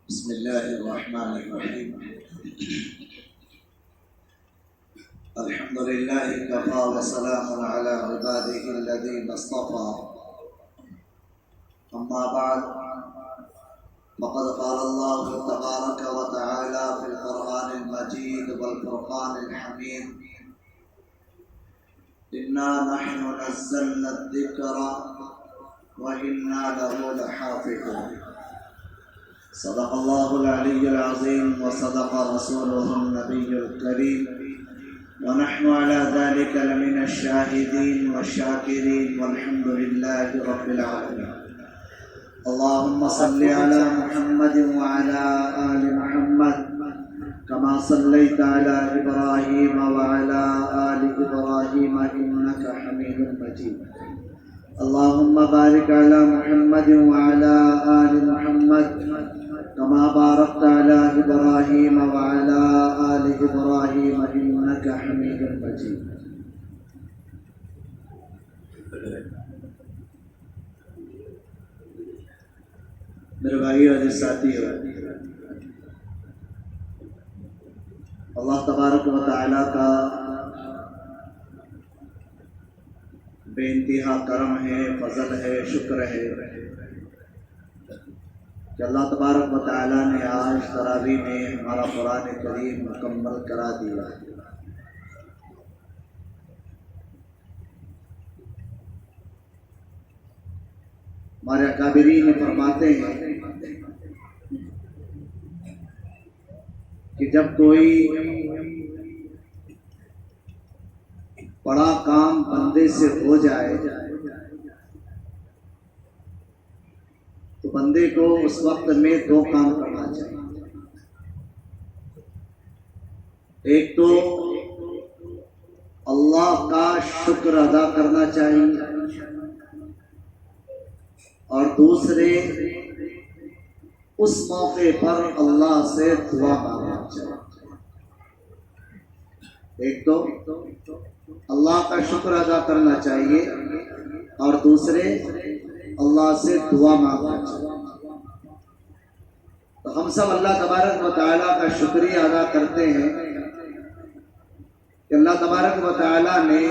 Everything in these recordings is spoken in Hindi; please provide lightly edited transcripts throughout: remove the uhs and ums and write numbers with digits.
बिस्मिल्लाहिर्रहमानिर्रहीम। अल्हम्दुलिल्लाहि कफ़ा व सलामुन अला इबादिहिल्लज़ीना इस्तफ़ा। अम्मा बअद, फ़क़द क़ाल अल्लाहु तबारक व तआला फ़िल क़ुरआनिल मजीद वल फ़ुरक़ानिल हमीद, इन्ना नहनु नज़्ज़लना अज़्ज़िक्रा व इन्ना लहु लहाफ़िज़ून। सदक़ल्लाहुल अलिय्युल अज़ीम व सदक़ रसूलुहुन नबिय्युल करीम व नहनु अला ज़ालिका लमिनश शाहिदीन व शाकिरीन वल्हम्दुलिल्लाहि रब्बिल आलमीन। अल्लाहुम्मा सल्लि अला मुहम्मद व अला आलि मुहम्मद कमा सल्लैता अला इब्राहीम व अला आलि इब्राहीम इन्नका हमीदुम मजीद। अल्लाहुम्मा बारिक अला मुहम्मद व अला आलि मुहम्मद कमा बारकता अला इब्राहीम व अला आलि इब्राहीम इन्नका हमीदुम मजीद। मेरे भाई और साथियों, अल्लाह तबारक व तआला का बेइंतहा करम है, फजल है, शुक्र है कि अल्लाह तबारक व तआला ने आज तरावी में हमारा कुरान करीम मुकम्मल करा दिया। हमारे अकाबिरीन फरमाते हैं कि जब कोई बड़ा काम बंदे से हो जाए तो बंदे को उस वक्त में दो काम करना चाहिए। एक तो अल्लाह का शुक्र अदा करना चाहिए और दूसरे उस मौके पर अल्लाह से दुआ मांगना चाहिए। एक तो अल्लाह का शुक्र अदा करना चाहिए और दूसरे अल्लाह से दुआ मांगना चाहिए। तो हम सब अल्लाह तबारक व तआला का शुक्रिया अदा करते हैं कि अल्लाह तबारक व तआला ने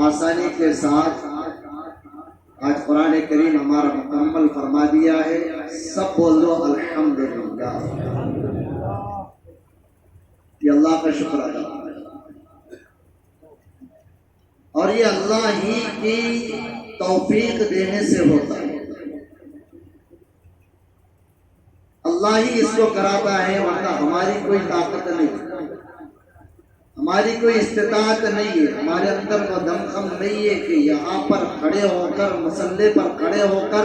आसानी के साथ आज कुरान करीम हमारा मुकम्मल फरमा दिया है। सब बोल दो अल्हम्दुलिल्लाह। ये अल्लाह का शुक्र अदा और ये अल्लाह ही की तौफीक देने से होता है। अल्लाह ही इसको कराता है, वरना हमारी कोई ताकत नहीं, हमारी कोई इस्तिताअत नहीं है, हमारे अंदर वो दमखम नहीं है कि यहाँ पर खड़े होकर, मसल्ले पर खड़े होकर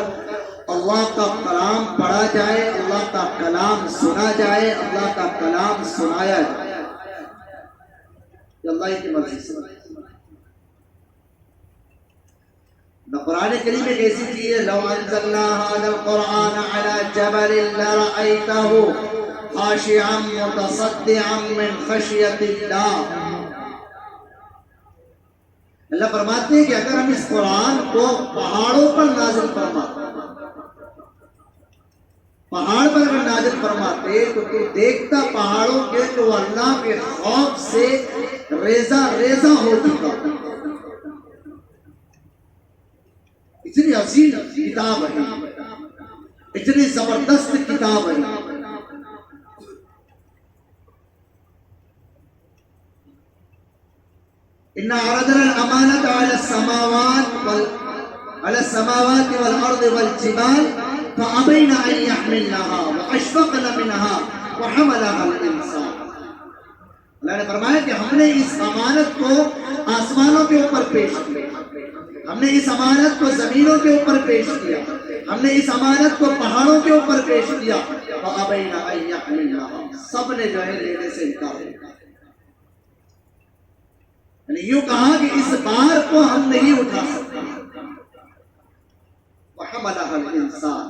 अल्लाह का कलाम पढ़ा जाए, अल्लाह का कलाम सुना जाए, अल्लाह का कलाम सुनाया जाए। अल्लाह की मर्जी से कुरान करीम एक ऐसी चीज है, लौ अंज़लना हाज़ल कुरआन अला जबलिन लरअयतहु खाशिअन मुतसद्दिअन मिन खशियतिल्लाह। अल्लाह फरमाते हैं कि अगर हम इस कुरान को पहाड़ों पर नाज़िल फरमाते, पहाड़ पर अगर नाज़िल फरमाते तो तू देखता पहाड़ों के तो अल्लाह के खौफ से रेजा रेजा हो चुका। इतनी अजीम किताब है, इतनी जबरदस्त किताब है। इन्ना अरदना अल-अमानत अला समावाति वल अर्दि वल जिबाल फअबैना अन यहमिलनहा व अशफक़ना मिनहा व हमलहा अल-इंसान। अल्लाह ने फरमाया कि हमने इस अमानत को आसमानों के ऊपर पेश किया, हमने इस अमानत को जमीनों के ऊपर पेश किया, हमने इस अमानत को पहाड़ों के ऊपर पेश किया। फअबैना अन यहमिलनहा, सबने जो है लेने से इनकार किया। यूं कहा कि इस बार को हम नहीं उठा सकते। वहमलहा अल-इंसान,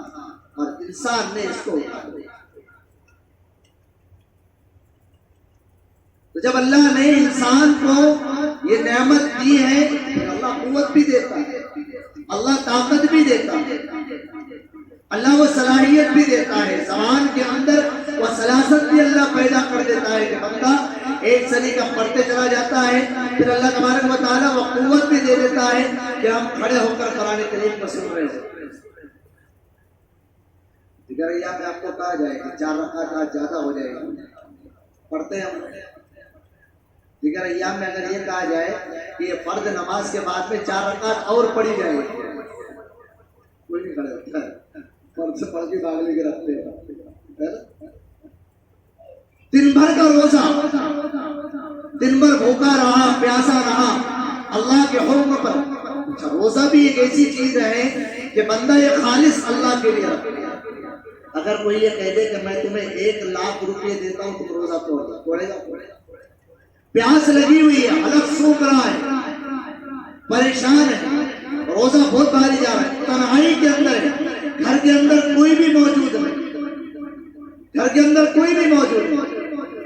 और इंसान ने इसको उठा लिया। तो जब अल्लाह ने इंसान को ये नेमत दी है, अल्लाह कुव्वत भी देता है, अल्लाह ताकत भी देता है, अल्लाह वो सलाहियत भी देता है, जबान के अंदर वो सलासत भी अल्लाह पैदा कर देता है कि बंदा एक सलीका पढ़ते चला जाता है, फिर अल्लाह तबारक व तआला वो कुव्वत भी दे देता है कि हम खड़े होकर कुरान करीम को सुन रहे हैं। जिगरैया में आपको कहा जाए कि 4 रकात आज ज्यादा हो जाएगी, पढ़ते हैं हम। जिगरैया में अगर ये कहा जाए कि ये फर्द नमाज के बाद में 4 रकात और पढ़ी जाएगी, कोई नहीं खड़े होता है, फर्द से पढ़ के बागली के रखते हैं। दिन भर का रोजा, दिन भर भूखा रहा, प्यासा रहा अल्लाह के हुक्म पर। रोजा भी एक ऐसी चीज है कि बंदा ये खालिस अल्लाह के लिए रखे। अगर कोई ये कह दे कि मैं तुम्हें 1 लाख रुपए देता हूं, तुम रोजा तोड़ेगा? प्यास लगी हुई है, हलक सूख रहा है, परेशान है, रोजा बहुत भारी जा रहा है, तन्हाई के अंदर है, घर के अंदर कोई भी मौजूद नहीं, घर के अंदर कोई भी मौजूद नहीं,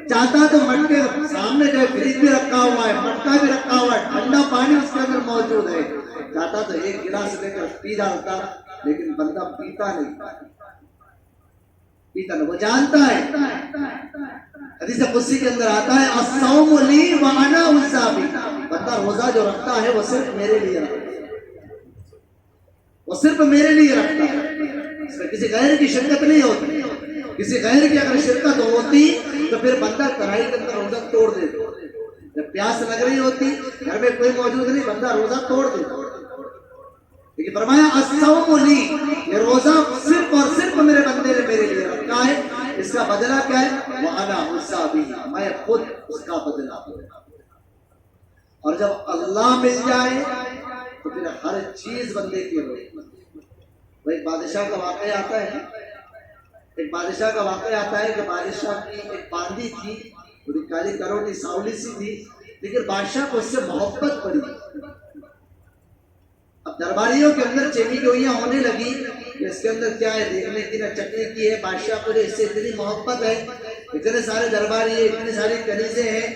चाहता तो मटके सामने जो फ्रिज भी रखा हुआ है, मटका भी रखा हुआ है, ठंडा पानी उसके अंदर मौजूद है, चाहता तो 1 गिलास लेकर पी डालता, लेकिन बंदा पीता नहीं, वो जानता है। हदीस कुदसी के अंदर आता है अस्सौम ली व अना उज़्ज़ाबी, बंदा रोजा जो रखता है वो सिर्फ मेरे लिए रखता है, वो सिर्फ मेरे लिए रखता है, इसमें किसी गैर की शिरकत नहीं होती। किसी गैर की अगर शिरकत होती तो फिर बंदा तराई के अंदर रोजा तोड़ देता। जब प्यास लग रही होती, घर में कोई मौजूद नहीं, बंदा रोजा तोड़ देता। लेकिन फरमाया अस्सौम ली, ये रोजा सिर्फ और सिर्फ मेरे बंदे ने मेरे लिए रखा है, इसका बदला क्या है? वो अना उज़्ज़ाबी, मैं खुद उसका बदला। और जब अल्लाह मिल जाए तो फिर हर चीज बंदे की हो। वो एक बादशाह का वाक़या आता है, एक बादशाह का वाक़या आता है कि बादशाह की एक बांदी थी, थोड़ी काली करोटी सावली सी थी, लेकिन बादशाह को उससे मोहब्बत पड़ी। अब दरबारियों के अंदर चेमी गोइयां होने लगी, इसके अंदर क्या है देखने की, न चखने की है। बादशाह को इससे इतनी मोहब्बत है, इतने सारे दरबारी है, इतनी सारी कनीजें हैं,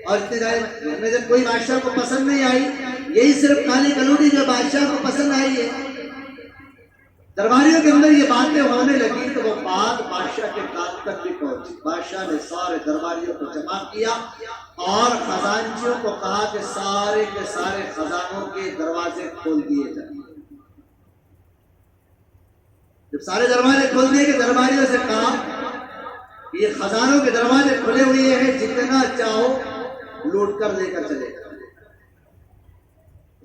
और इतने सारे में जब कोई बादशाह को पसंद नहीं आई, यही सिर्फ काली कलोटी जो बादशाह को पसंद आई है। दरबारियों के अंदर ये बातें होने लगी तो वो बात बादशाह के कान तक भी पहुंची। बादशाह ने सारे दरबारियों को जमा किया और खजांचियों को कहा कि सारे के सारे खजानों के दरवाजे खोल दिए जाए। जब सारे दरवाजे खोल दिए कि दरबारियों से कहा ये खजानों के दरवाजे खुले हुए हैं, जितना चाहो लूट कर लेकर चले।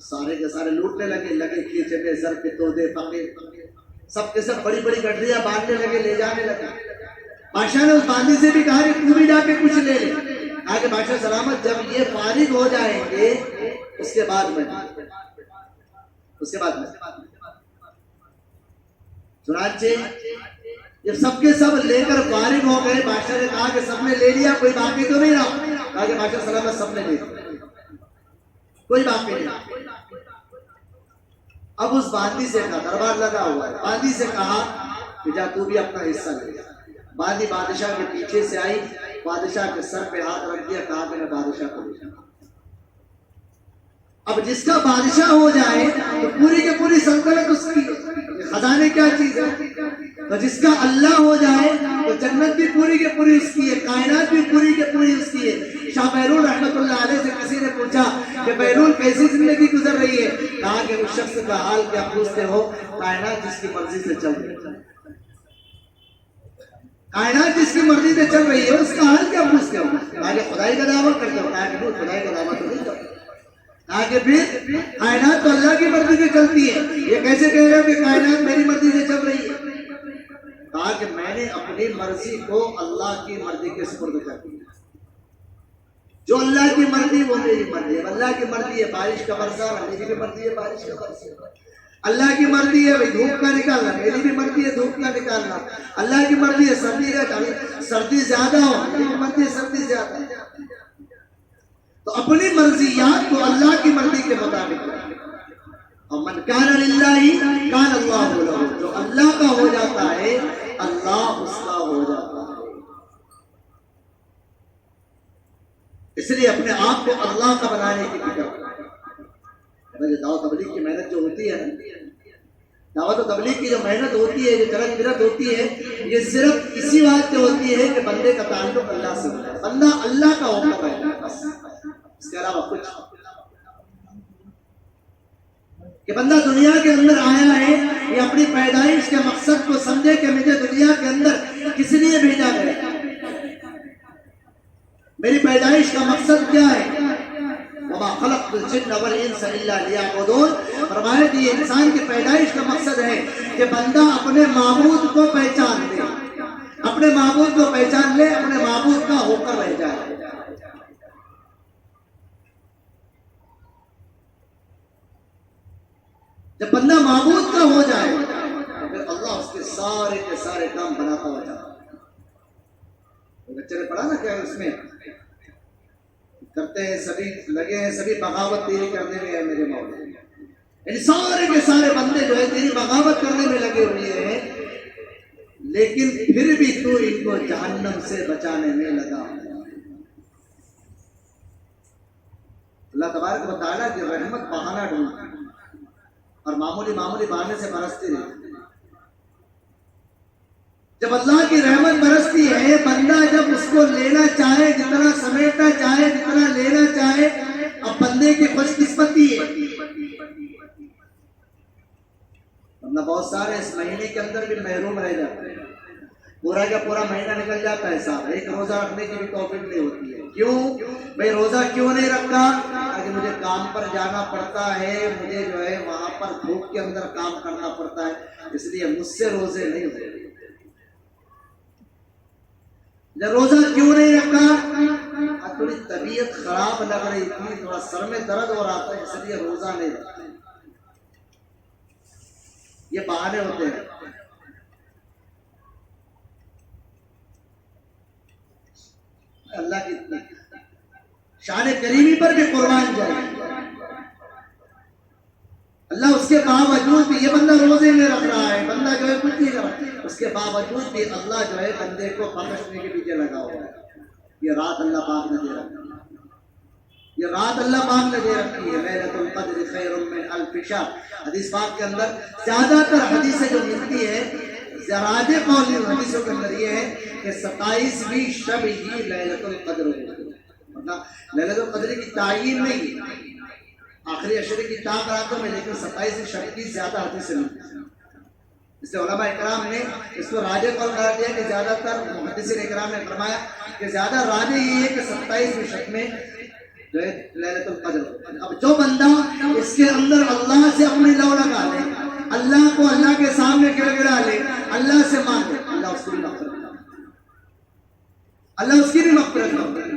सारे के सारे लूटने लगे खींचे में सर के तोड़े पके, सबके सब बड़ी बड़ी गठरियां बांधने लगे, ले जाने लगे। बादशाह ने उस बांदी से भी कहा कि तू भी जाके कुछ ले ले। आगे बादशाह सलामत जब ये फारिग हो जाएंगे उसके बाद में सुनाचे जब सबके सब लेकर फारिग हो गए, बादशाह ने कहा कि सबने ले लिया, कोई बाकी तो नहीं रहा। कहा कि बादशाह सलामत सबने ले लिया, कोई बाकी नहीं। अब उस बांदी से कहा, दरबार लगा हुआ है, बांदी से कहा कि जा तू भी अपना हिस्सा ले। बांदी बादशाह के पीछे से आई, बादशाह के सर पे हाथ रख दिया, कहा कि मैं बादशाह को ले। अब जिसका बादशाह हो जाए तो पूरी की पूरी सल्तनत उसकी, खजाने क्या चीज है। तो जिसका अल्लाह हो जाए तो जन्नत भी पूरी की पूरी उसकी है, कायनात भी पूरी की पूरी उसकी है। शाह बैरून रहमतुल्लाह अलैह से किसी ने पूछा कि बैरून कैसी जिंदगी गुजर रही है? कहा कि उस शख्स का हाल क्या पूछते हो, कायनात जिसकी मर्जी से चल रही है, कायनात जिसकी मर्जी से चल रही है उसका हाल क्या पूछते हो? कहा कि खुदाई का दावा करते हो? कहा कि खुदाई का दावा तो नहीं करते। आगे फिर कायनात तो अल्लाह की मर्जी से चलती है, ये कैसे कह रहे हो कि कायनात मेरी मर्जी से चल रही है? कहा कि मैंने अपनी मर्जी को अल्लाह की मर्जी के सुपुर्द कर दिया। जो अल्लाह की मर्जी वो मेरी मर्जी है। अल्लाह की मर्जी है बारिश का बरसा, मेरी भी मर्जी है बारिश का बरसा। अल्लाह की मर्जी है भाई धूप का निकालना, मेरी भी मर्जी है धूप का निकालना। अल्लाह की मर्जी है सर्दी का, सर्दी ज्यादा हो, मेरी मर्जी है सर्दी ज्यादा। तो अपनी मर्जियात को अल्लाह की मर्जी के मुताबिक, और मन कान लिल्लाहि कान अल्लाहु लहु, जो अल्लाह का हो जाता है अल्लाह उसका हो जाता है। इसलिए अपने आप को अल्लाह का बनाने की फिक्र, दावत तबलीग की मेहनत जो होती है, दावत और तबलीग की जो मेहनत होती है, जो चलत फिरत होती है, ये सिर्फ इसी बात से होती है कि बंदे का ताल्लुक अल्लाह से होता है, बंदा अल्लाह का होकर है, बस इसके अलावा कुछ। कि बंदा दुनिया के अंदर आया है, ये अपनी पैदाइश के मकसद को समझे कि मुझे दुनिया के अंदर किस लिए भेजा गया, मेरी पैदाइश का मकसद क्या है। वमा खलक़तुल जिन्न वल इंसा इल्ला लियअबुदून, फरमाया कि ये इंसान की पैदाइश का मकसद है कि बंदा अपने माबूद को पहचान ले, अपने माबूद को पहचान ले, अपने माबूद का होकर रह जाए। जब बंदा माबूद का हो जाए फिर अल्लाह उसके सारे के सारे काम बनाता हो जाता है। बच्चे ने पढ़ा ना क्या उसमें करते हैं, सभी लगे हैं, सभी बगावत तेरी करने में है मेरे मौला, इन सारे के सारे बंदे जो है तेरी बगावत करने में लगे हुए हैं, लेकिन फिर भी तू इनको जहन्नम से बचाने में लगा। अल्लाह तबारक व तआला की रहमत बहाना ढूंढती और मामूली मामूली बहाने से बरसती रहती। जब अल्लाह की रहमत बरसती है, बंदा जब उसको लेना चाहे, जितना समेटना चाहे, जितना लेना चाहे, अब बंदे की खुशकिस्मती है। वरना बहुत सारे इस महीने के अंदर भी महरूम रह जाते हैं, पूरा का पूरा महीना निकल जाता है साहब, एक रोजा रखने की भी तौफीक नहीं होती है। क्यों भाई रोजा क्यों नहीं रखा? अगर मुझे काम पर जाना पड़ता है, मुझे जो है वहां पर धूप के अंदर काम करना पड़ता है, इसलिए मुझसे रोजे नहीं होते। जब रोजा क्यों नहीं रखा? थोड़ी तबीयत खराब लग रही थी, थोड़ा सर में दर्द हो रहा था, इसलिए रोजा नहीं रखा। ये बहाने होते हैं। अल्लाह की शान करीमी पर भी कुर्बान जाए, अल्लाह उसके बावजूद भी, ये बंदा रोजे में रख रहा है, बंदा जो है कुछ नहीं कर रहा, उसके बावजूद भी अल्लाह जो है बंदे को बख्शने के पीछे लगा हुआ है। ये रात अल्लाह पाक ने दे रखी है, ये रात अल्लाह पाक ने दे रखी है। लैलतुल क़द्र खैरुम मिन अल्फ शहर, हदीस पाक के अंदर ज्यादातर हदीसें जो मिलती है, ज़रादे कौल हदीसों के अंदर ये है कि 27वीं शब ही लैलतुल क़द्र होती है। मतलब लैलतुल क़द्र की तायीन नहीं, आखिरी अशरे की ताक़रातों में, लेकिन 27वीं शब की ज्यादा हदीसें मिलती है। इसलिए उलमा इकराम ने इसको राजे कौल करार दिया कि ज्यादातर मुहद्दिसीन इकराम ने फरमाया कि ज्यादा राजे ये है कि 27वीं शब में जो है लैलतुल क़द्र। अब जो बंदा इसके अंदर अल्लाह से अपनी लौ लगा ले, अल्लाह को अल्लाह के सामने गिड़गिड़ा ले, अल्लाह से मांगे, अल्लाह उसकी भी मग़फ़िरत करे, अल्लाह उसकी भी मग़फ़िरत करे।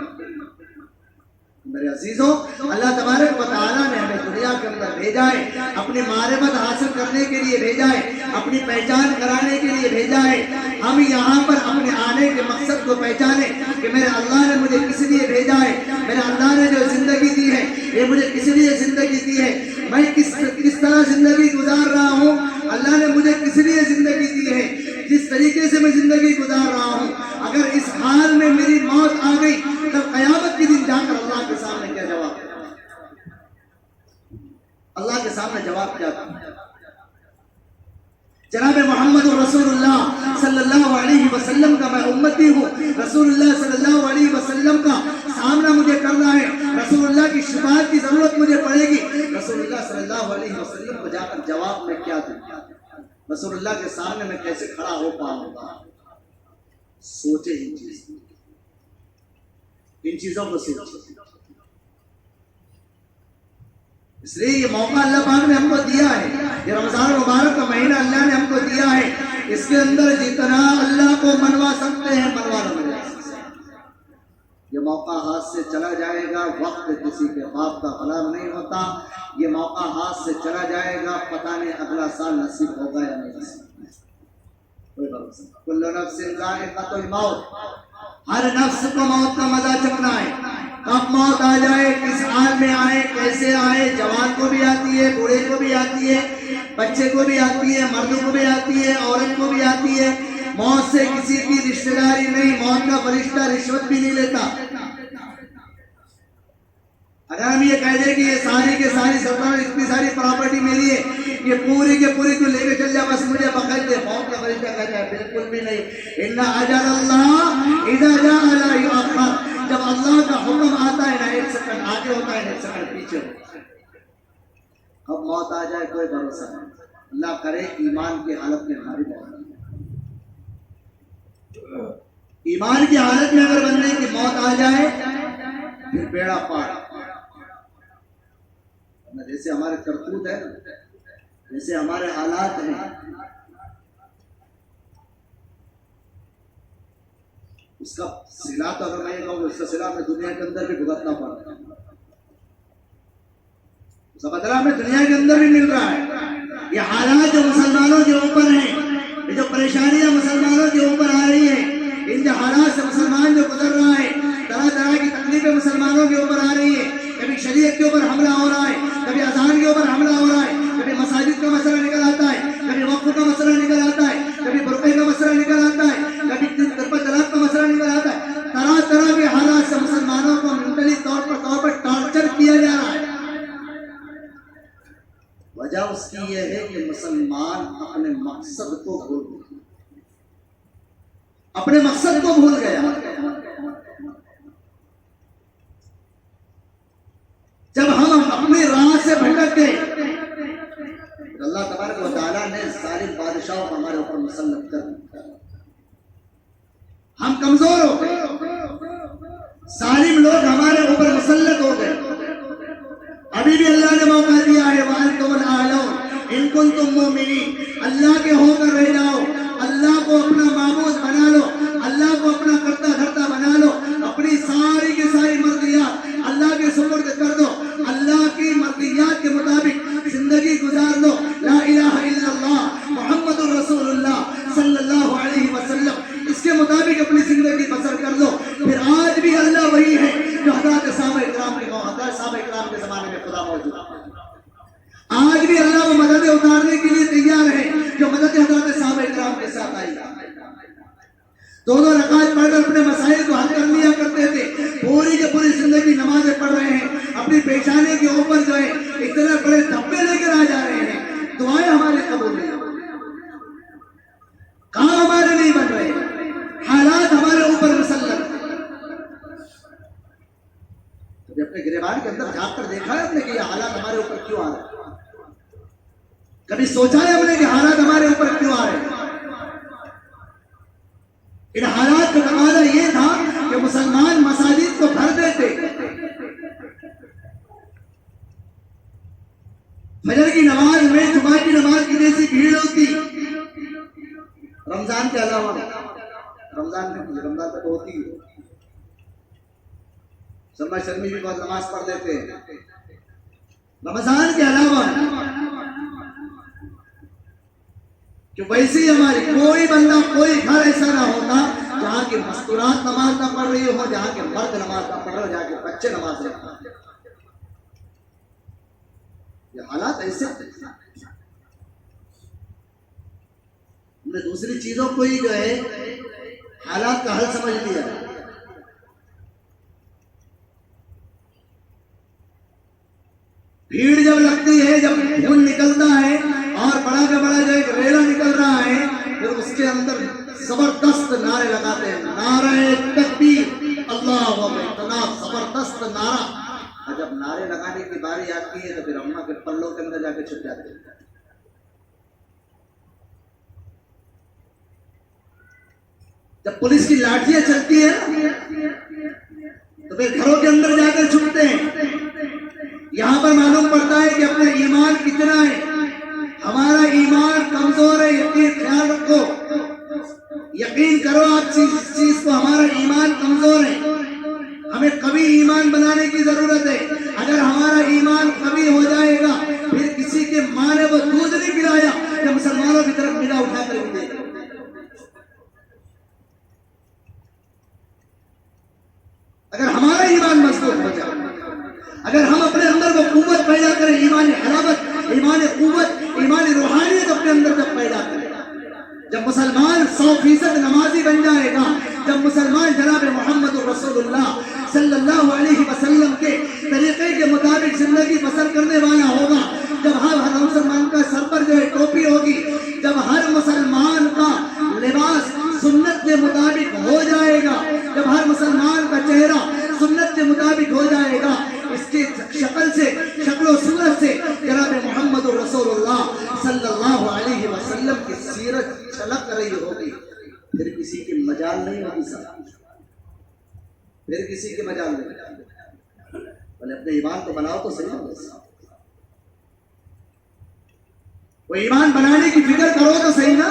मेरे अजीजों, अल्लाह तबारक व तआला ने हमें दुनिया के अंदर भेजा है, अपनी मारिफत हासिल करने के लिए भेजा है, अपनी पहचान कराने के लिए भेजा है। हम यहाँ पर अपने आने के मकसद को पहचाने कि मेरे अल्लाह ने मुझे किस लिए भेजा है, मेरे अल्लाह ने जो जिंदगी दी है ये मुझे किस लिए जिंदगी दी है, मैं किस तरह जिंदगी गुजार रहा हूँ, अल्लाह ने मुझे किस लिए जिंदगी दी है, जिस तरीके से मैं जिंदगी गुजार रहा हूँ, अगर इस हाल में मेरी मौत आ गई तब क़यामत के दिन जाकर अल्लाह के सामने क्या जवाब, अल्लाह के सामने जवाब क्या था। जनाब मोहम्मद रसूलुल्लाह सल्लल्लाहु अलैहि वसल्लम का मैं उम्मती हूँ, रसूलुल्लाह सल्लल्लाहु अलैहि वसल्लम का सामना मुझे करना है, रसूलुल्लाह की शफाअत की जरूरत मुझे पड़ेगी, रसूलुल्लाह सल्लल्लाहु अलैहि वसल्लम को जाकर जवाब में क्या दूँ, रसूलुल्लाह के सामने मैं कैसे खड़ा हो पाऊंगा। सोचे इन चीजों को सोचे। इसलिए ये मौका अल्लाह पाक ने हमको दिया है, ये रमजान मुबारक का महीना अल्लाह ने हमको दिया है, इसके अंदर जितना अल्लाह को मनवा सकते हैं मनवा लो। ये मौका हाथ से चला जाएगा, वक्त किसी के बाप का गुलाम नहीं होता, ये मौका हाथ से चला जाएगा, पता नहीं अगला साल नसीब होगा या नहीं नसीब। कुल्लु नफ्सिन ज़ाइक़तुल मौत, हर नफ्स को मौत का मजा चखना है। कब मौत आ जाए, किस हाल में आए, कैसे आए, जवान को भी आती है, बूढ़े को भी आती है, बच्चे को भी आती है, मर्द को भी आती है, औरत को भी आती है। मौत से किसी की रिश्तेदारी नहीं, मौत का फरिश्ता रिश्वत भी नहीं लेता। अगर हम ये कह दें कि ये सारी के सारी सल्तनत, इतनी सारी प्रॉपर्टी मेरी है, ये पूरी के पूरी तू लेके चल जा, बस मुझे पकड़ दे, मौत का फरिश्ता कहता है बिल्कुल भी नहीं। इन्ना अजल अल्लाह इज़ा जाअ ला युअख्खर, जब अल्लाह का हुक्म आता है ना, एक सेकंड आगे होता है, एक सेकंड पीछे होता है। अब मौत आ जाए कोई भरोसा नहीं, अल्लाह करे ईमान की हालत में हमारी मौत, ईमान की हालत में अगर बंदे की मौत आ जाए फिर बेड़ा पार। जैसे हमारे करतूत है, जैसे हमारे हालात हैं, उसका सिला तो अगर मैं ये कहूँ, उसका सिला हमें दुनिया के अंदर भी भुगतना पड़ता है, उसका बदला हमें दुनिया के अंदर भी मिल रहा है। ये हालात जो मुसलमानों के ऊपर हैं, ये जो परेशानियां मुसलमानों के ऊपर आ रही है, इन जो हालात से मुसलमान जो गुजर रहा है, तरह तरह की तकलीफें मुसलमानों के ऊपर आ रही है। कभी शरीयत के ऊपर हमला हो रहा है, कभी अजान के ऊपर हमला हो रहा है, कभी मसाजिद का मसला निकल आता है, कभी वक्फ का मसला निकल आता है, कभी बुरक़े का मसला निकल आता है, कभी तलाक का मसला निकल आता है। तरह तरह के हालात से मुसलमानों को मेंटली तौर पर टॉर्चर किया जा रहा है। वजह उसकी यह है कि मुसलमान अपने मकसद को भूल गया, अपने मकसद को भूल गया। जब हम अपनी राह से भटक गए, अल्लाह तबारक व तआला ने जालिम बादशाहों को हमारे ऊपर मुसल्लत कर दिया, हम कमजोर हो गए, जालिम लोग हमारे ऊपर मुसल्लत हो गए। अभी भी अल्लाह ने मौका दिया है, वांतुमुल आलौन इन कुंतुम मुमिनीन, अल्लाह के होकर रह जाओ, अल्लाह को अपना माबूद बना लो, अल्लाह को अपना करता धरता बना लो, अपनी सारी की सारी मर्जियात अल्लाह के सुपुर्द कर दो, अल्लाह की मर्जियात के मुताबिक जिंदगी गुजार लो। ला इलाहा इल्लल्लाह मुहम्मदुर रसूलुल्लाह सल्लल्लाहु अलैहि वसल्लम, इसके मुताबिक अपनी जिंदगी बसर कर लो। फिर आज भी अल्लाह वही है जो हज़रत साहबा इकराम के ज़माने में खुदा मौजूद है। आज भी अल्लाह वो मदद उतारने के लिए तैयार है जो मदद हज़रत साहबा इकराम के साथ आई। दोनों रकात पढ़कर अपने मसाइल को हल कर लिया करते थे, पूरी के पूरी जिंदगी नमाजें पढ़ रहे हैं, अपनी पेशानी के ऊपर जो है इतने बड़े धब्बे लेकर आ जा रहे हैं, दुआएं हमारे कबूल नहीं, काम हमारे नहीं बन रहे, हालात हमारे ऊपर मुसल्लत। तो अपने गिरबान के अंदर जाकर देखा है हमने कि ये हालात हमारे ऊपर क्यों आ रहे हैं? कभी सोचा है हमने कि हालात हमारे ऊपर क्यों आ रहे हैं? इन हालात का तकाज़ा ये था कि मुसलमान मसाजिद को भर देते, फजर की नमाज में जुमा की नमाज की जैसी भीड़ होती, रमजान के अलावा, रमजान तक होती है, शर्मा शर्मी भी बहुत नमाज पढ़ लेते हैं, रमजान के अलावा कि वैसे ही हमारी कोई बंदा कोई घर ऐसा ना होता जहाँ की मस्तूरात नमाज ना पढ़ रही हो, जहाँ के मर्द नमाज ना पढ़ रहे हो, जहाँ के बच्चे नमाज नहीं पढ़ रहे। ये हालात ऐसे, हमने दूसरी चीजों को ही जो है हालात का हल समझ लिया। भीड़ जब लगती है, जब खून निकलता है और बड़ा का बड़ा जो एक रेला निकल रहा है, फिर उसके अंदर जबरदस्त नारे लगाते हैं, नारे तकबीर, अल्लाह अकबर, इतना जबरदस्त नारा। और जब नारे लगाने की बारी आती है तो फिर अम्मा के पल्लों के अंदर जाके छुप जाते हैं। जब पुलिस की लाठियां चलती है तो फिर घरों के अंदर जाकर छुपते हैं। यहाँ पर मालूम पड़ता है कि अपना ईमान कितना है, हमारा ईमान कमजोर है, यकीन ख्याल रखो, यकीन करो आप चीज को, हमारा ईमान कमजोर है, हमें कभी ईमान बनाने की जरूरत है। अगर हमारा ईमान कभी हो जाएगा फिर किसी के माँ ने वो दूध नहीं पिलाया या मुसलमानों की तरफ निगाह उठाकर भी देगा। अगर हमारा ईमान मजबूत हो जाए, अगर हम अपने अंदर वो कुव्वत पैदा करें, ईमान हलावत, ईमान कुव्वत, ईमान रूहानियत अपने अंदर जब पैदा करें, जब मुसलमान 100% नमाजी बन जाएगा, जब मुसलमान जनाब मोहम्मद रसूलुल्लाह सल्लल्लाहु अलैहि वसल्लम के तरीके के हो जाएगा, जब हर मुसलमान का चेहरा सुन्नत के मुताबिक हो जाएगा, इसकी शक्ल से, शक्ल सूरत से जनाब मोहम्मद रसूलुल्लाह सल्लल्लाहु अलैहि वसल्लम की सीरत झलक रही होगी, फिर किसी की मजाल नहीं होगी साहब, फिर किसी की मजाल नहीं। बोले अपने ईमान को बनाओ तो सही होगा, वो ईमान बनाने की फिक्र करो तो सही ना।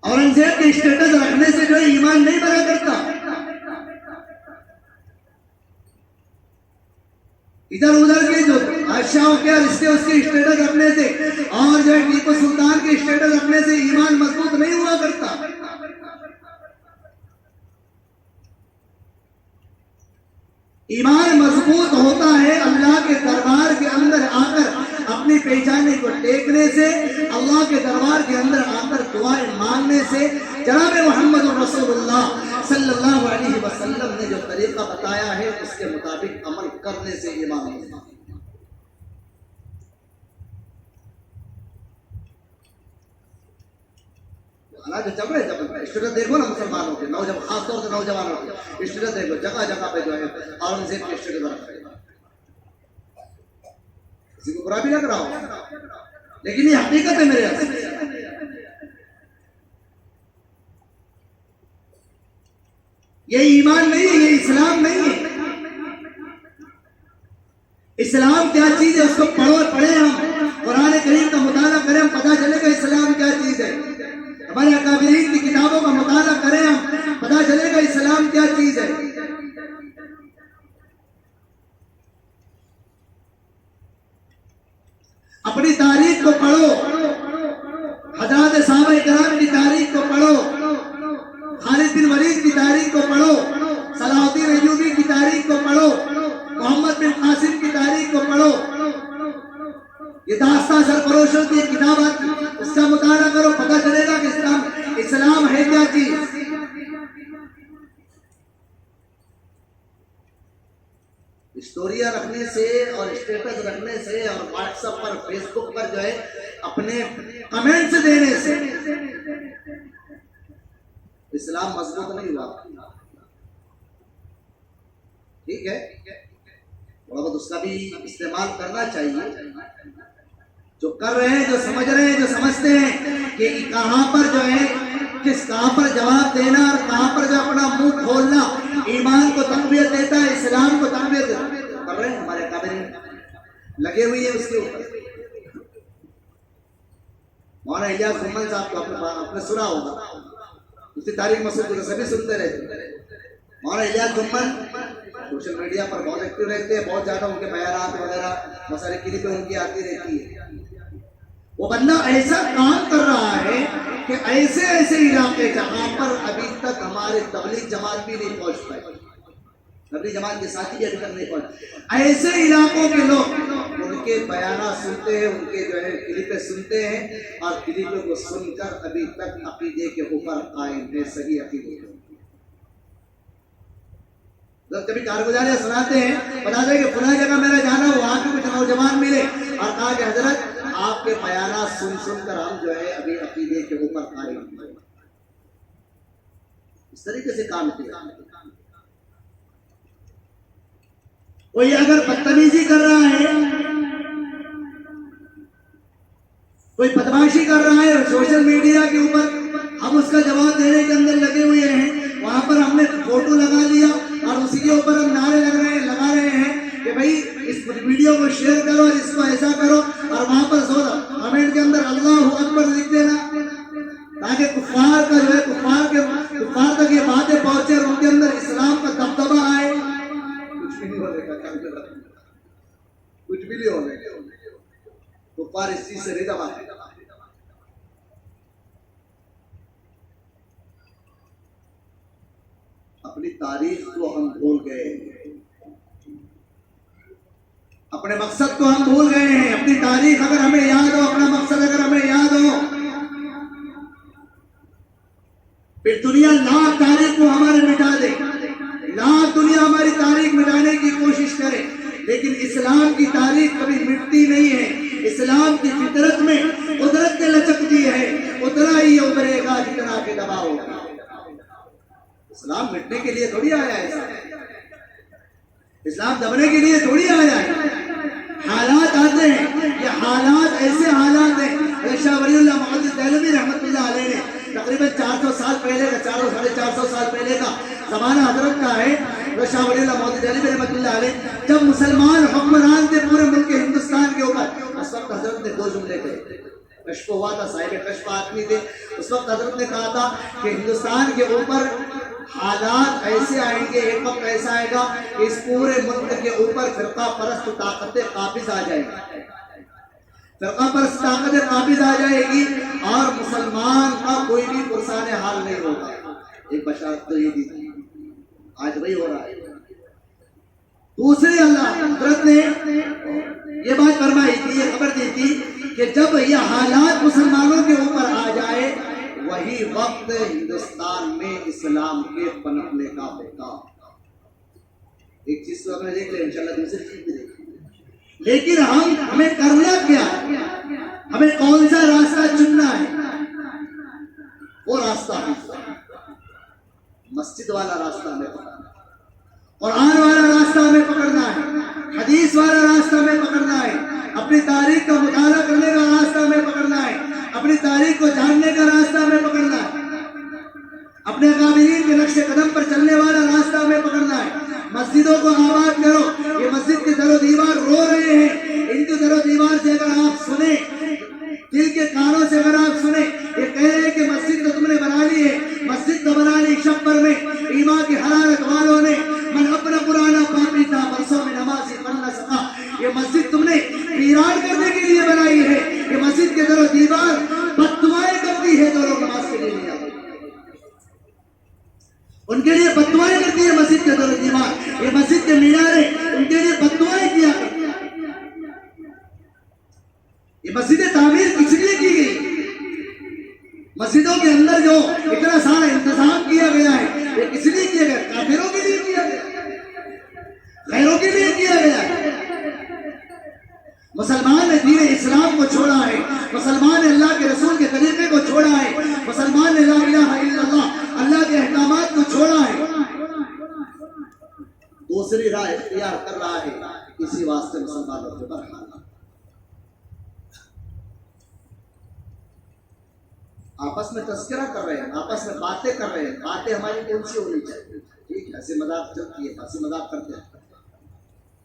औरंगजेब के स्टेटस रखने से जो है ईमान नहीं बना करता, इधर उधर के जो बादशाहों के रिश्ते उसके स्टेटस रखने से और जो है टीपू सुल्तान के स्टेटस रखने से ईमान मजबूत नहीं हुआ करता। ईमान मजबूत होता है अल्लाह के दरबार के अंदर आकर अपनी पहचाने को टेकने से, अल्लाह के दरबार के अंदर आकर दुआएं मांगने से। जनाब मोहम्मद रसूलुल्लाह सल्लल्लाहु अलैहि वसल्लम ने जो तरीका बताया है उसके मुताबिक अमल करने से ईमान होता है। जो चल रहे जब स्टेटस देखो ना मुसलमानों के, नौजवान खासतौर से नौजवानों के स्टेटस देखो, जगह जगह पे जो है औरंगजेब के स्टेटस रखते हैं। किसी को बुरा भी लग रहा हो, लेकिन ये हकीकत है मेरे यहाँ। ये ईमान नहीं है, ये इस्लाम नहीं है। इस्लाम क्या चीज है उसको पढ़े हम, कुरान करीम का मुताला करें, हम पता चलेगा इस्लाम क्या चीज है। हमारे अकाबिरीन की किताबों का मुताला करें हम, पता चलेगा इस्लाम क्या चीज है। अपनी तारीख को पढ़ो, हजरत साहबा इकराम की तारीख को पढ़ो, खालिद बिन वलीद की तारीख को पढ़ो, सलाहुद्दीन अय्यूबी की तारीख को पढ़ो, मोहम्मद बिन कासिम की तारीख को पढ़ो। ये दास्तां सरफरोशों की किताब आती, उसका मुताला करो, पता चलेगा कि इस्लाम है क्या चीज। स्टोरिया रखने से और स्टेटस रखने से और व्हाट्सएप पर, फेसबुक पर जो है अपने कमेंट्स देने से इस्लाम मजबूत नहीं हुआ। ठीक है, थोड़ा बहुत उसका भी इस्तेमाल करना चाहिए। जो कर रहे हैं, जो समझ रहे हैं, जो समझते हैं कि कहां पर जो है कहां पर जवाब देना और कहां पर जो अपना मुंह खोलना ईमान को तकवीत देता है, इस्लाम को तकवीत कर रहे हैं। हमारे काबिल लगे हुए हैं उसके ऊपर। मौलाना इलियास गुम्मन साहब को आपने सुना होगा, उसकी तारीख मसूद सभी सुनते रहते। मौलाना इलियास गुम्मन सोशल मीडिया पर बहुत एक्टिव रहते हैं, बहुत ज्यादा उनके बयानात वगैरह मसाले क्लिपें उनकी आती रहती है। वो बंदा ऐसा काम कर रहा है कि ऐसे ऐसे इलाके जहां पर अभी तक हमारे तबलीग जमात भी नहीं पहुंच पाए, तबलीग जमात के साथी भी अभी तक नहीं पहुंचे, ऐसे इलाकों के लोग उनके बयाना सुनते हैं, उनके जो है क्लिपें सुनते हैं और क्लिपों को सुनकर अभी तक अकीदे के ऊपर कायम है, सही अकीदे। जब कभी कारगुजारियां सुनाते हैं, बताते हैं कि फला जगह मेरा जाना, वहां के कुछ नौजवान मिले और कहा कि हजरत आपके बयाना सुन सुनकर हम जो है अभी अकीदे के ऊपर कायम हैं। इस तरीके से काम किया। कोई अगर बदतमीजी कर रहा है, कोई बदमाशी कर रहा है सोशल मीडिया के ऊपर, हम उसका जवाब देने के अंदर लगे हुए हैं। वहां पर हमने फोटो लगा लिया और उसी के ऊपर हम नारे लगा रहे हैं कि भाई इस वीडियो को शेयर करो, इसको ऐसा करो, और वहां पर कमेंट के अंदर अल्लाहु अकबर लिख देना, ताकि कुफार का जो है कुफार तक ये बातें पहुंचे और उनके अंदर इस्लाम का दबदबा आए। कुछ भी नहीं होने का, कुछ भी नहीं होने का। कुफार इस चीज से नहीं दबाते। अपनी तारीख को हम भूल गए, अपने मकसद को हम भूल गए हैं। अपनी तारीख अगर हमें याद हो, अपना मकसद अगर हमें याद हो, फिर दुनिया लाख तारीख को हमारे मिटा दे, लाख दुनिया हमारी तारीख मिटाने की कोशिश करे, लेकिन इस्लाम की तारीख कभी मिटती नहीं है। इस्लाम की फितरत में कुदरत ने लचक दी है, उतना ही उभरेगा जितना के दबाओगे। इस्लाम मिटने के लिए थोड़ी आया है, इस्लाम दबने के लिए थोड़ी आया है। हालात आते हैं, ये हालात ऐसे हालात हैं। शाह वलीउल्लाह मोहम्मद देहलवी रहमतुल्लाह अलैह ने तकरीबन 400 साल पहले का 400-450 साल पहले का जमाना हजरत का है। शाह वलीउल्लाह मोहम्मद देहलवी रहमतुल्लाह अलैह जब मुसलमान हुक्मरान थे पूरे मुल्क हिंदुस्तान के ऊपर, उस वक्त हजरत ने 2 जुमले कहे। कश्फ हुआ था, साहिब कश्फ आदमी थे। उस वक्त हजरत ने कहा था कि हिंदुस्तान के ऊपर हालात ऐसे आएंगे, एक वक्त ऐसा आएगा कि इस पूरे मुल्क के ऊपर फिरका परस्त ताकतें काबिज आ जाएगी, फिरका परस्त ताकतें काबिज आ जाएगी और मुसलमान का कोई भी पुरसाने हाल नहीं होगा। एक बशारत तो ये दी थी, आज वही हो रहा है। दूसरी अल्लाह हजरत ने ये बात फरमाई थी, ये खबर दी थी कि जब ये हालात मुसलमानों के ऊपर आ जाए वही वक्त हिंदुस्तान में इस्लाम के पनपने का होगा। एक चीज तो आपने देख लिया, इंशाल्लाह दूसरी चीज भी देखेंगे। लेकिन हमें करना क्या है, हमें कौन सा रास्ता चुनना है? वो रास्ता मस्जिद वाला रास्ता हमें पकड़ना है, कुरान वाला रास्ता हमें पकड़ना है, हदीस वाला रास्ता हमें पकड़ना है, अपनी तारीख का मुताला करने का रास्ता हमें पकड़ना है, अपनी तारीख को जानने का रास्ता हमें पकड़ना है, अपने अकाबिरीन के नक्शे कदम पर चलने वाला रास्ता हमें पकड़ना है। मस्जिदों को आबाद करो। ये मस्जिद के दरो दीवार रो रहे हैं, इनके दरो दीवार से अगर आप सुने, दिल के कानों से अगर आप सुने, ये कह रहे हैं कि मस्जिद तो तुमने बना ली है, मस्जिद तो बना ली शब्बर में ईमान की हरारत वालों ने, मन अपना पुराना पापी था बरसों में नमाज पढ़ न सका। ये मस्जिद तुमने वीरान करने के लिए बनाई है। ये मस्जिद के दरो दीवार बददुआएं करती है, जो लोग नमाज के लिए नहीं आते उनके लिए बददुआएं करती है मस्जिद के दरो दीवार। ये मस्जिद के मीनारे उनके लिए बददुआएं किया करती है। ये मस्जिदें तामीर किस लिए की गई? मस्जिदों के अंदर जो इतना सारा इंतजाम किया गया है, ये किस लिए किया गया? काफिरों के लिए किया गया, गैरों के लिए किया गया है। मुसलमान ने दीन इस्लाम को छोड़ा है, मुसलमान ने अल्लाह के रसूल के तरीके को छोड़ा है, मुसलमान ने ला इलाहा इल्लल्लाह अल्लाह के अहकामात को छोड़ा है, दूसरी राह इख्तियार कर रहा है। इसी वास्ते मुसलमानों के ऊपर आपस में तस्करा कर रहे हैं, आपस में बातें कर रहे हैं। बातें हमारी कौन सी होनी चाहिए? ठीक है, हंसी मजाक चलती है, हंसी मजाक करते हैं,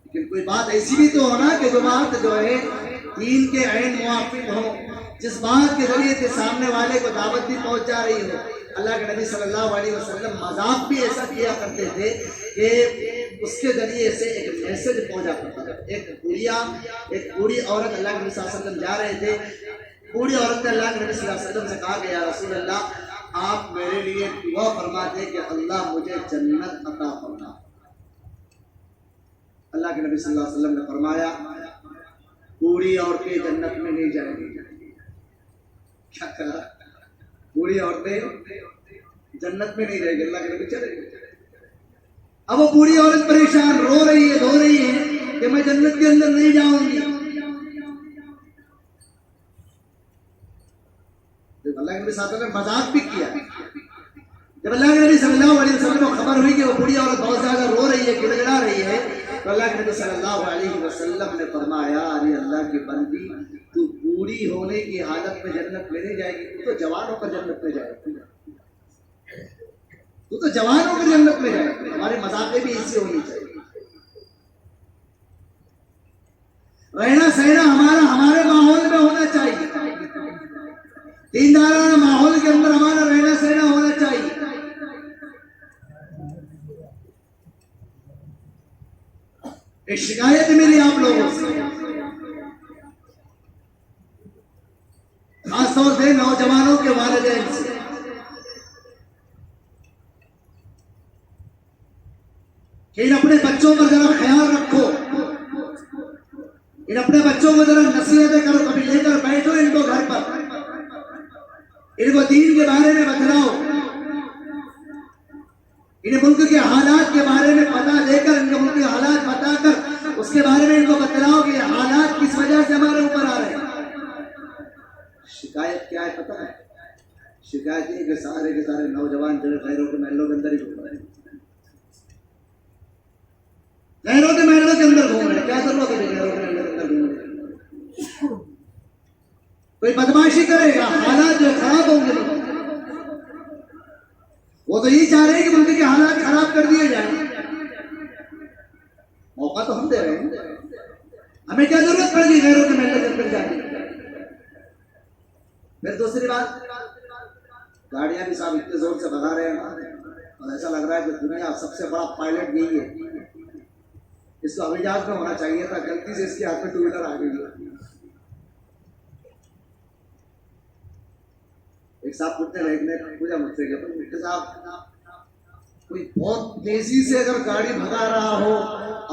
लेकिन कोई बात ऐसी भी तो होना कि जो बात जो है दीन के ऐन मुआफिक हो, जिस बात के जरिए से सामने वाले को दावत भी पहुंच जा रही हो। अल्लाह के नबी सल्लल्लाहु अलैहि वसल्लम मजाक भी ऐसा किया करते थे कि उसके जरिए से एक मैसेज पहुंचा करता था। एक बूढ़ी औरत अल्लाह के नबी सल्लल्लाहु अलैहि वसल्लम जा रहे थे, बूढ़ी औरत ने अल्लाह के नबी सल्लल्लाहु अलैहि वसल्लम से कहा कि या रसूल अल्लाह, आप मेरे लिए दुआ फरमा दे कि अल्लाह मुझे जन्नत अता फरमा। अल्लाह के नबी सल्लल्लाहु अलैहि वसल्लम ने फरमाया, बूढ़ी औरतें जन्नत में नहीं जाएंगी। क्या कहा? बूढ़ी औरतें जन्नत में नहीं रहेगी, अल्लाह के नबी चले गए। अब वो बूढ़ी औरत परेशान रो रही है, धो रही है कि मैं जन्नत के अंदर नहीं जाऊंगी। अल्लाह के नबी सल्लल्लाहु अलैहि वसल्लम ने मजाक भी किया। जब अल्लाह के नबी सल्लल्लाहु अलैहि वसल्लम को खबर हुई कि वो बूढ़ी औरत बहुत ज्यादा रो रही है, गिड़गिड़ा रही है, तो अल्लाह के नबी सल्लल्लाहु अलैहि वसल्लम ने फरमाया, अरे अल्लाह की बंदी, तू बूढ़ी होने की हालत में जन्नत में नहीं जाएगी, तू तो जवान होकर जन्नत में जाएगी, तू तो जवान होकर जन्नत में जाएगी। हमारे मजाक भी ऐसी होनी चाहिए। रहना सहना हमारे माहौल में होना चाहिए, दीनदाराना माहौल के अंदर हमारा रहना सहना होना चाहिए। एक शिकायत मिली आप लोगों से, खासतौर से नौजवानों के वालिदैन से, कि इन अपने बच्चों पर जरा ख्याल रखो, इन अपने बच्चों को जरा नसीहतें करो, कभी लेकर बैठो इनको घर पर, इनको दीन के बारे में बतलाओ, इन्हें मुल्क के हालात के बारे में पता देकर, इनको मुल्क के हालात बताकर उसके बारे में इनको बतलाओ कि हालात किस वजह से हमारे ऊपर आ रहे हैं। शिकायत क्या है पता है? शिकायत ये कि सारे के सारे नौजवान जो है गैरों के महलों के अंदर ही घूम रहे हैं, गैरों के महलों के अंदर घूम रहे हैं। क्या जरूरत है गैरों के महलों के अंदर घूमने की? कोई बदमाशी करेगा, हालात जो खराब होंगे, वो तो यही चाह रहे हैं कि उनके हालात खराब कर दिए जाए। मौका तो हम दे रहे हैं, हमें क्या जरूरत पड़ेगी गैरों के महलों के अंदर जाने की? फिर दूसरी बात, गाड़ियां भी साहब इतने जोर से भगा रहे हैं और ऐसा लग रहा है कि दुनिया सबसे बड़ा पायलट यही है। इसको हवाई जहाज में होना चाहिए था, गलती से इसके हाथ में 2 व्हीलर आ गई है। एक साहब पूछते रहे, एक पूछा मुझसे कि साहब कोई बहुत तेजी से अगर गाड़ी भगा रहा हो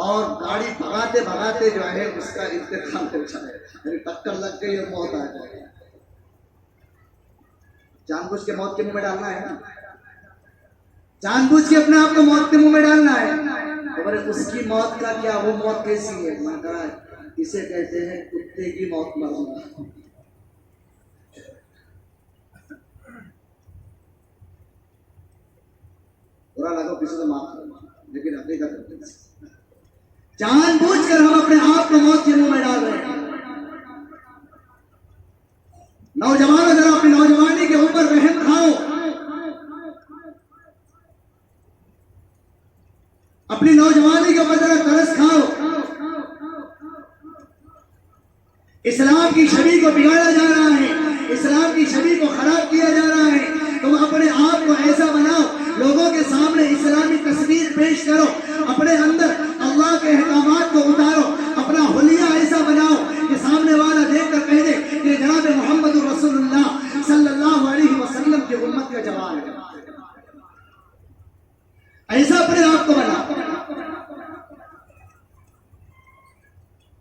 और गाड़ी भगाते भगाते जो है उसका इंतकाल हो जाए, टक्कर लग गई और मौत आ जाए, जानबूझ के मौत के मुंह में डालना है ना, जानबूझ के अपने आप को मौत के मुंह में डालना है। तो बोले उसकी मौत का क्या, वो मौत कैसी है? मैं कहा इसे कहते हैं कुत्ते की मौत मरना। बुरा लगा किसी को माफ करो, लेकिन हकीकत जानबूझ कर हम अपने आप को मौत के मुंह में डाल रहे हैं। नौजवानों, जरा अपनी नौजवानी के ऊपर रहम खाओ, अपनी नौजवानी के ऊपर जरा तरस खाओ। इस्लाम की छवि को बिगाड़ा जा रहा है, इस्लाम की छवि को खराब किया जा रहा है। तुम अपने आप को ऐसा बनाओ, लोगों के सामने इस्लामी तस्वीर पेश करो, अपने अंदर अल्लाह के अहकामात को उतारो, अपना हुलिया ऐसा बनाओ कि सामने वाला देखकर कह दे कि जनाब मोहम्मद रसूलुल्लाह सल्लल्लाहु अलैहि वसल्लम की उम्मत का जवान है। ऐसा अपने आप को बनाओ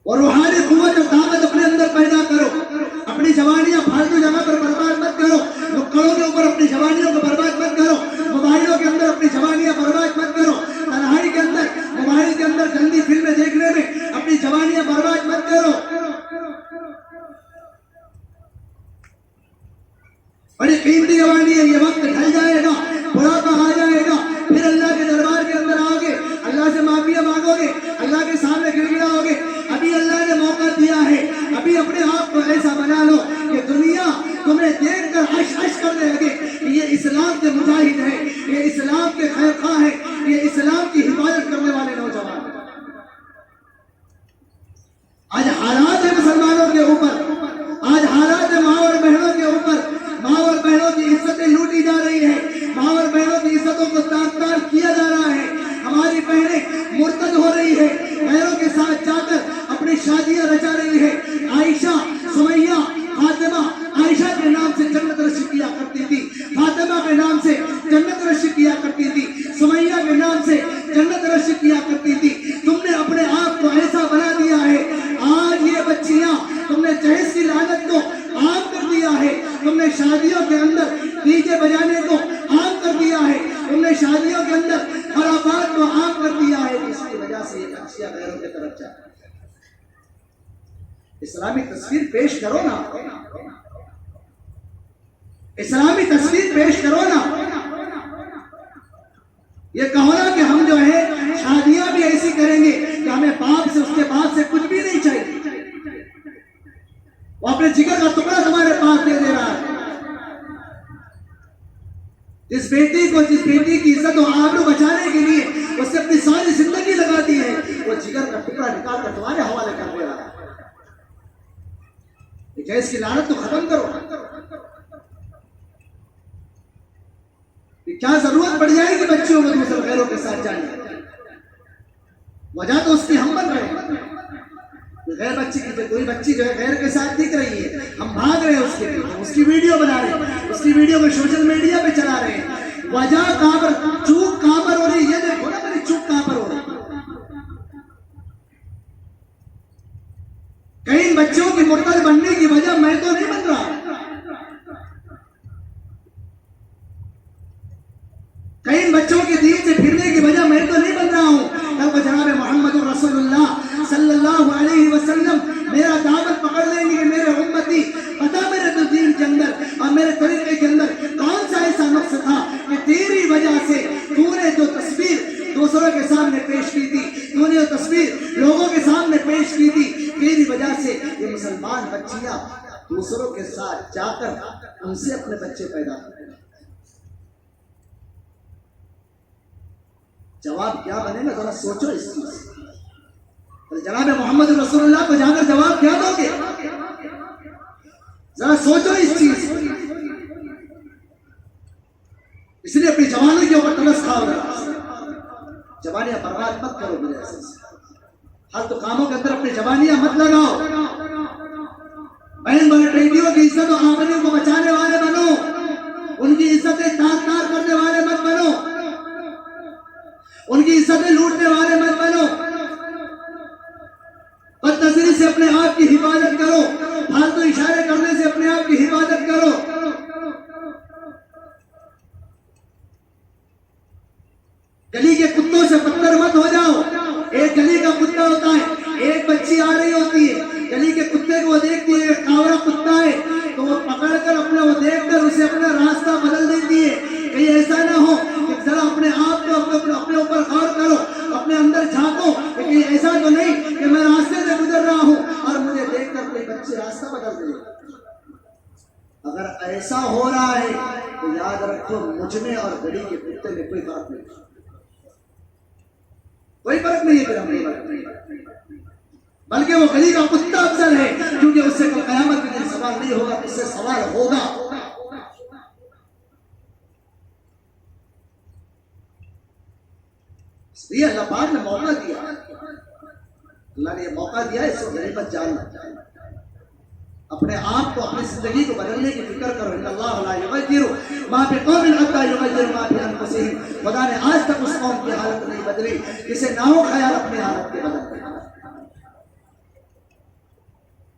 और रूहानी कुव्वत और ताकत अपने अंदर पैदा करो। अपनी जवानियां फालतू जगह पर बर्बाद मत करो, नुक्कड़ों के ऊपर अपनी जवानियों को बर्बाद मत करो, मोबाइलों के अंदर अपनी जवानियां बर्बाद मत करो, तन्हाई के अंदर मोबाइल के अंदर गंदी फिल्में देखने में अपनी जवानियां बर्बाद मत करो। बड़ी कीमती जवानी है, ये वक्त ढल जाएगा, बुढ़ापा आ जाएगा, फिर अल्लाह के दरबार के अंदर आओगे, अल्लाह से माफिया मांगोगे, अल्लाह के सामने गिड़गिड़ाओगे। अभी अल्लाह ने मौका दिया है, अभी अपने आप को ऐसा बना लो कि दुनिया तुम्हें देखकर हश हश करने लगे कि ये इस्लाम के मुजाहिद है, ये इस्लाम के खैरखा है, ये इस्लाम की हिफाजत करने वाले नौजवान। आज हालात है मुसलमानों के ऊपर, आज हालात है माँ और बहनों के ऊपर, माँ और बहनों की इज्जतें लूटी जा रही है, माँ और बहनों की इज्जतों को ताक-ताक किया जा रहा है। हमारी बहनें मुर्तद हो रही है, गैरों के साथ जाकर अपनी शादियां रचा रही है। आयशा, सुमैया, फातिमा, आयशा के नाम से जन्नत रशी किया करती थी, फातिमा के नाम से जन्नत रशी किया करती थी, सुमैया के नाम से जन्नत रशी किया करती थी। तुमने अपने आप को ऐसा बना दिया है, आज ये बच्चियां, तुमने जहेज की लानत को आम कर दिया है, तुमने शादियों के अंदर डीजे बजाने को आम कर दिया है, तुमने शादियों के अंदर खराबात को आम कर दिया है, जिसकी वजह से ये बच्चियां गैरों की तरफ जा रही हैं। इस्लामी तस्वीर पेश करो ना, इस्लामी तस्वीर पेश करो ना। ये कहो ना कि हम जो है शादियां भी ऐसी करेंगे कि हमें बाप से, उसके बाप से कुछ भी नहीं चाहिए, वो अपने जिगर का टुकड़ा तुम्हारे पास दे दे रहा है। जिस बेटी की इज्जत और आबरू बचाने के लिए उससे अपनी सारी जिंदगी लगा दी है, वो जिगर का टुकड़ा निकाल कर तुम्हारे हवाले कर दे रहा है। जैस की लानत तो खत्म करो। क्या जरूरत पड़ जाएगी बच्चियों को दूसरे गैरों के साथ जाने? वजह तो उसकी हम बन रहे हैं। गैर बच्ची की, कोई बच्ची जो है गैर के साथ दिख रही है, हम भाग रहे हैं उसके लिए, उसकी वीडियो बना रहे हैं, उसकी वीडियो को सोशल मीडिया पे चला रहे हैं। वजह कहां पर, चूक कहां पर हो रही है? ये देखो ना मेरी चूक कहां पर हो रही है। कई बच्चों की मुर्तद बनने की वजह मैं तो नहीं बन रहा, कई बच्चों के दीन से फिरने की वजह मैं तो नहीं बन रहा हूं। तब जनाब मोहम्मद रसूलुल्लाह सल्लल्लाहु अलैहि वसल्लम मेरा दामन पकड़ लेंगे, मेरे उम्मती पता मेरे तो दीन के अंदर और मेरे तरीके के अंदर कौन जाकर उनसे अपने बच्चे पैदा करें। जवाब क्या बनेगा जरा सोचो इस चीज से। जनाब मोहम्मद रसूलुल्लाह को जाकर जवाब क्या दोगे? जरा सोचो इस चीज। इसलिए अपनी जवानी के ऊपर तरस खाओ। जवानियां बर्बाद मत करो मेरे ऐसे हर तो कामों के अंदर अपनी जवानियां मत लगाओ। बहन बेटियों की इज्जत और आमदनी को बचाने वाले बनो, उनकी इज्जतें तार करने वाले मत बनो, उनकी इज्जतें लूटने वाले मत बनो। बदनजरी से अपने आप की हिफाजत करो, फालतू इशारे करने से अपने आप की हिफाजत करो। गली के कुत्तों से बदतर मत हो जाओ। एक गली का कुत्ता होता है, एक बच्ची आ रही होती है, गली के कुत्ते को देखती है, एक कावड़ा कुत्ता है, तो वो पकड़कर अपने वो देखकर उसे अपना रास्ता बदल देती है। कहीं ऐसा ना हो कि जरा अपने आप को अपने ऊपर गौर करो, अपने अंदर झांको, कहीं ऐसा तो नहीं कि मैं रास्ते से गुजर रहा हूँ और मुझे देखकर कोई बच्चे रास्ता बदल दे। अगर ऐसा हो रहा है तो याद रखो मुझ में और गली के कुत्ते में कोई फर्क नहीं, कोई फर्क नहीं है, बल्कि वो गली का कुत्ता अफजल है, क्योंकि उससे कल कयामत के दिन सवाल नहीं होगा, उससे सवाल होगा। इसलिए अल्लाह पाक ने मौका दिया, अल्लाह ने ये मौका दिया, इसको गनीमत जानना। अपने आप को, अपनी जिंदगी को बदलने की फिक्र करो। अल्लाह ला युगय्यिरु मा बिक़ौमिन हत्ता युगय्यिरु मा बिअनफुसिहिम। खुदा ने आज तक उस कौम की हालत नहीं बदली जिसे ना हो ख्याल अपनी हालत के बदलने।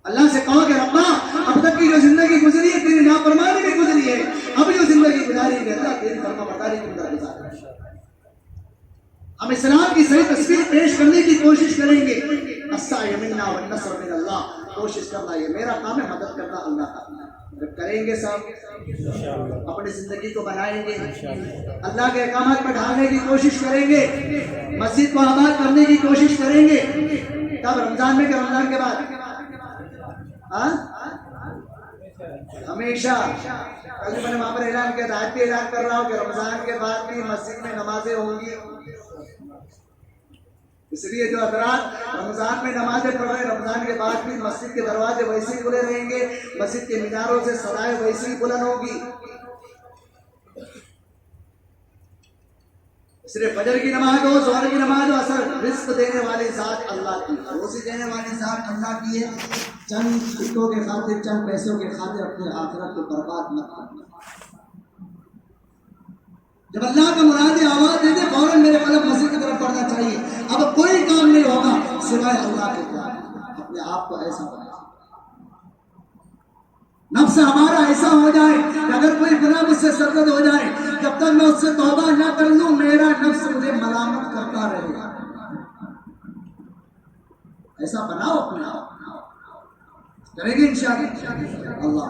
अल्लाह से कहो कि रब्बा अब तक की जो जिंदगी गुजरी है तेरी नाफरमानी में गुजरी है, अब जो जिंदगी गुजारेंगे अल्लाह तेरी फरमाबरदारी के अंदर गुजारेंगे। हम इस्लाम की सही तस्वीर पेश करने की कोशिश करेंगे। अस्साय मिन्ना व नस्र मिन अल्लाह, कोशिश करना ये मेरा काम है, मदद करना अल्लाह का। जब करेंगे सब अपनी जिंदगी को बनाएंगे, अल्लाह के अहकामात पर ढालने की कोशिश करेंगे, मस्जिद को आबाद करने की कोशिश करेंगे। तब रमजान में, रमजान के बाद हमेशा कल मैंने वहां पर ऐलान किया था, आज भी ऐलान कर रहा हूँ कि रमजान के बाद भी मस्जिद में नमाजें होंगी। इसलिए जो हज़रात रमजान में नमाजें पढ़ रहे, रमजान के बाद भी मस्जिद के दरवाजे वैसे ही खुले रहेंगे, मस्जिद के मीनारों से सदाएं वैसी ही बुलंद होगी। सिर्फ फजर की नमाज हो, जोहर की नमाज हो, असर रिस्क देने वाली जात अल्लाह की, रोजी देने वाली जात अल्लाह की है। चंद सिक्कों के खातिर, चंद पैसों के खातिर अपने आखिरत को बर्बाद मत करना। जब अल्लाह का मुराद आवाज दे दे फौरन मेरे कदम मस्जिद की तरफ बढ़ना चाहिए। अब कोई काम नहीं होगा सिवाय अल्लाह के काम। अपने आप को ऐसा बनाए, नफ्स हमारा ऐसा हो जाए कि अगर कोई गुनाह मुझसे सरजद हो जाए, जब तक मैं उससे तौबा ना कर लूं मेरा नफ्स मुझे मलामत करता रहेगा। ऐसा बनाओ अपने आप, करेंगे इंशाअल्लाह। अल्लाह